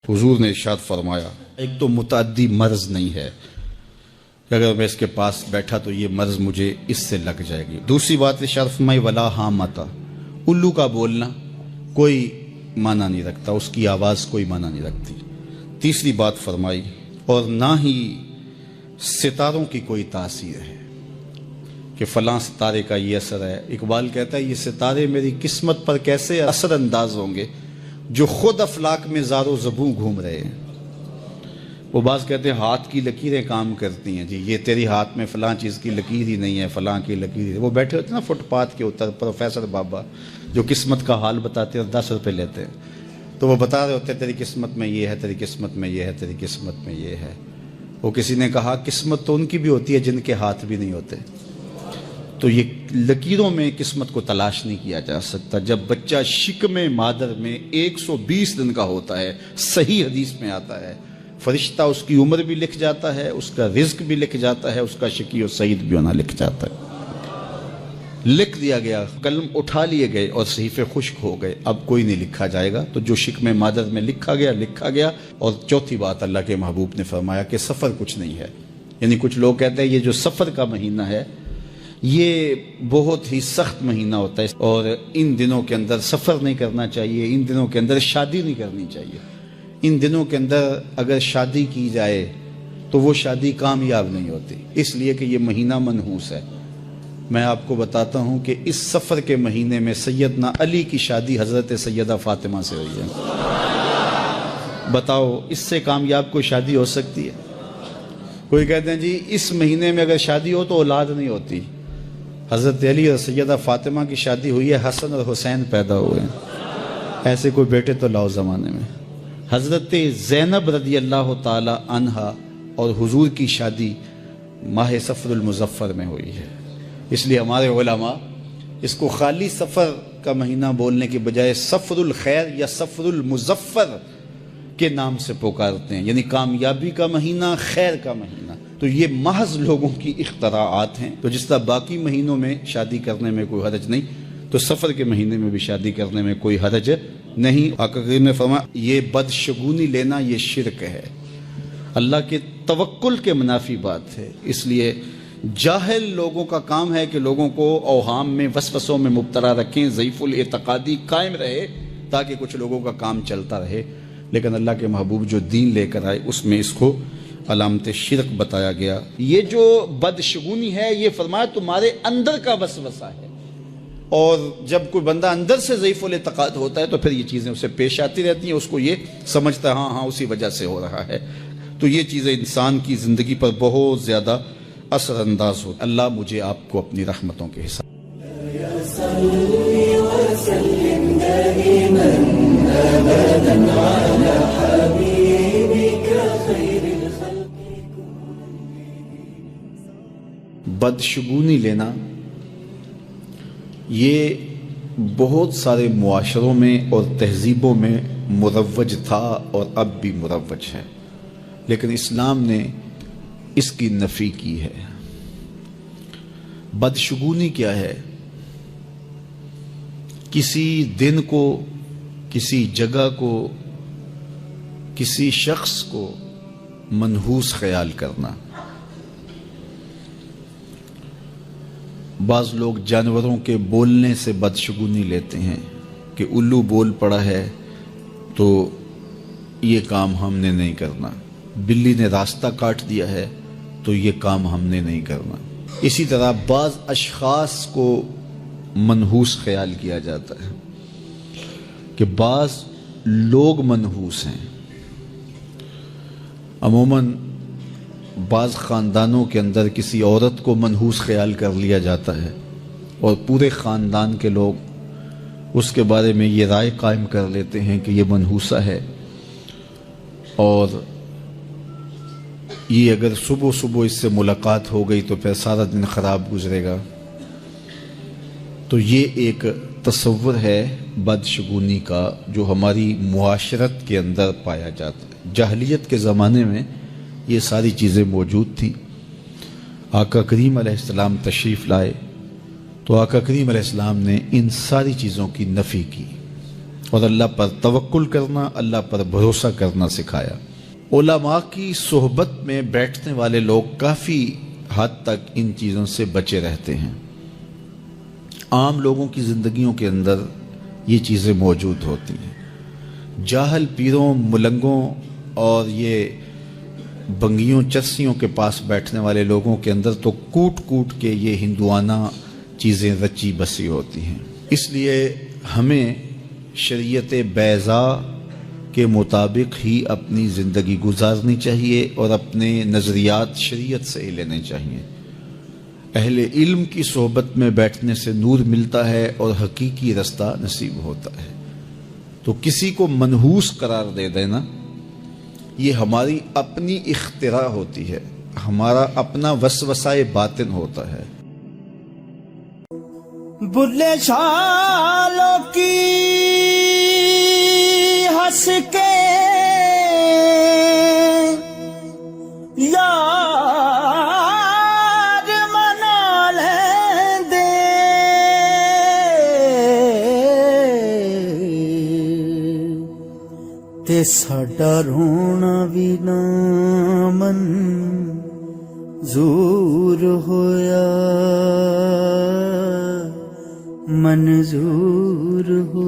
حضور نے ارشاد فرمایا ایک تو متعدی مرض نہیں ہے کہ اگر میں اس کے پاس بیٹھا تو یہ مرض مجھے اس سے لگ جائے گی۔ دوسری بات ارشاد فرمائی ولا حامتا، الو کا بولنا کوئی معنی نہیں رکھتا، اس کی آواز کوئی معنی نہیں رکھتی۔ تیسری بات فرمائی اور نہ ہی ستاروں کی کوئی تاثیر ہے کہ فلاں ستارے کا یہ اثر ہے۔ اقبال کہتا ہے یہ ستارے میری قسمت پر کیسے اثر انداز ہوں گے جو خود افلاک میں زار و زبوں گھوم رہے ہیں۔ وہ بعض کہتے ہیں ہاتھ کی لکیریں کام کرتی ہیں، جی یہ تیری ہاتھ میں فلاں چیز کی لکیر ہی نہیں ہے، فلاں کی لکیر ہی۔ وہ بیٹھے ہوتے ہیں نا فٹ پاتھ کے اوپر پروفیسر بابا جو قسمت کا حال بتاتے ہیں اور 10 روپے لیتے ہیں، تو وہ بتا رہے ہوتے ہیں تیری قسمت میں یہ ہے، تیری قسمت میں یہ ہے، تیری قسمت میں یہ ہے۔ وہ کسی نے کہا قسمت تو ان کی بھی ہوتی ہے جن کے ہاتھ بھی نہیں ہوتے۔ تو یہ لکیروں میں قسمت کو تلاش نہیں کیا جا سکتا۔ جب بچہ شکم مادر میں 120 دن کا ہوتا ہے، صحیح حدیث میں آتا ہے، فرشتہ اس کی عمر بھی لکھ جاتا ہے، اس کا رزق بھی لکھ جاتا ہے، اس کا شقی و سعید بھی ہونا لکھ جاتا ہے۔ لکھ دیا گیا، قلم اٹھا لیے گئے اور صحیفے خشک ہو گئے، اب کوئی نہیں لکھا جائے گا۔ تو جو شکم مادر میں لکھا گیا۔ اور چوتھی بات اللہ کے محبوب نے فرمایا کہ سفر کچھ نہیں ہے۔ یعنی کچھ لوگ کہتے ہیں یہ جو سفر کا مہینہ ہے یہ بہت ہی سخت مہینہ ہوتا ہے اور ان دنوں کے اندر سفر نہیں کرنا چاہیے، ان دنوں کے اندر شادی نہیں کرنی چاہیے، ان دنوں کے اندر اگر شادی کی جائے تو وہ شادی کامیاب نہیں ہوتی، اس لیے کہ یہ مہینہ منحوس ہے۔ میں آپ کو بتاتا ہوں کہ اس سفر کے مہینے میں سیدنا علی کی شادی حضرت سیدہ فاطمہ سے ہوئی ہے۔ بتاؤ اس سے کامیاب کوئی شادی ہو سکتی ہے؟ کوئی کہتے ہیں جی اس مہینے میں اگر شادی ہو تو اولاد نہیں ہوتی۔ حضرت علی اور سیدہ فاطمہ کی شادی ہوئی ہے، حسن اور حسین پیدا ہوئے ہیں، ایسے کوئی بیٹے تو لاؤ زمانے میں۔ حضرت زینب رضی اللہ تعالی عنہا اور حضور کی شادی ماہ صفر المظفر میں ہوئی ہے۔ اس لیے ہمارے علماء اس کو خالی سفر کا مہینہ بولنے کے بجائے صفر الخیر یا صفر المظفر کے نام سے پکارتے ہیں، یعنی کامیابی کا مہینہ، خیر کا مہینہ۔ تو یہ محض لوگوں کی اختراعات ہیں۔ تو جس طرح باقی مہینوں میں شادی کرنے میں کوئی حرج نہیں، تو سفر کے مہینے میں بھی شادی کرنے میں کوئی حرج نہیں۔ آقا کریم نے فرمایا یہ بدشگونی لینا یہ شرک ہے، اللہ کے توکل کے منافی بات ہے۔ اس لیے جاہل لوگوں کا کام ہے کہ لوگوں کو اوہام میں وسوسوں میں مبتلا رکھیں، ضعیف الاعتقادی قائم رہے تاکہ کچھ لوگوں کا کام چلتا رہے۔ لیکن اللہ کے محبوب جو دین لے کر آئے اس میں اس کو علامت شرک بتایا گیا۔ یہ جو بدشگونی ہے یہ فرمایا تمہارے اندر کا وسوسہ ہے، اور جب کوئی بندہ اندر سے ضعیف الاعتقاد ہوتا ہے تو پھر یہ چیزیں اسے پیش آتی رہتی ہیں، اس کو یہ سمجھتا ہے ہاں اسی وجہ سے ہو رہا ہے۔ تو یہ چیزیں انسان کی زندگی پر بہت زیادہ اثر انداز ہوتی۔ اللہ مجھے آپ کو اپنی رحمتوں کے حساب بدشگونی لینا یہ بہت سارے معاشروں میں اور تہذیبوں میں مروج تھا اور اب بھی مروج ہے، لیکن اسلام نے اس کی نفی کی ہے۔ بدشگونی کیا ہے؟ کسی دن کو، کسی جگہ کو، کسی شخص کو منحوس خیال کرنا۔ بعض لوگ جانوروں کے بولنے سے بدشگونی لیتے ہیں کہ الو بول پڑا ہے تو یہ کام ہم نے نہیں کرنا، بلی نے راستہ کاٹ دیا ہے تو یہ کام ہم نے نہیں کرنا۔ اسی طرح بعض اشخاص کو منحوس خیال کیا جاتا ہے کہ بعض لوگ منحوس ہیں۔ عموماً بعض خاندانوں کے اندر کسی عورت کو منحوس خیال کر لیا جاتا ہے اور پورے خاندان کے لوگ اس کے بارے میں یہ رائے قائم کر لیتے ہیں کہ یہ منحوسہ ہے، اور یہ اگر صبح اس سے ملاقات ہو گئی تو پھر سارا دن خراب گزرے گا۔ تو یہ ایک تصور ہے بدشگونی کا جو ہماری معاشرت کے اندر پایا جاتا ہے۔ جاہلیت کے زمانے میں یہ ساری چیزیں موجود تھیں۔ آقا کریم علیہ السلام تشریف لائے تو آقا کریم علیہ السلام نے ان ساری چیزوں کی نفی کی اور اللہ پر توکل کرنا، اللہ پر بھروسہ کرنا سکھایا۔ علماء کی صحبت میں بیٹھنے والے لوگ کافی حد تک ان چیزوں سے بچے رہتے ہیں۔ عام لوگوں کی زندگیوں کے اندر یہ چیزیں موجود ہوتی ہیں۔ جاہل پیروں، ملنگوں اور یہ بنگیوں چرسیوں کے پاس بیٹھنے والے لوگوں کے اندر تو کوٹ کوٹ کے یہ ہندوانہ چیزیں رچی بسی ہوتی ہیں۔ اس لیے ہمیں شریعت بیضاء کے مطابق ہی اپنی زندگی گزارنی چاہیے اور اپنے نظریات شریعت سے ہی لینے چاہیے۔ اہل علم کی صحبت میں بیٹھنے سے نور ملتا ہے اور حقیقی رستہ نصیب ہوتا ہے۔ تو کسی کو منحوس قرار دے دینا یہ ہماری اپنی اختراع ہوتی ہے، ہمارا اپنا وسوسہ باطن ہوتا ہے۔ بلے شالوں کی ہنس کے یار منا لیں دے، تے ساڈا رونا بھی نہ منظور ہویا، منظور ہو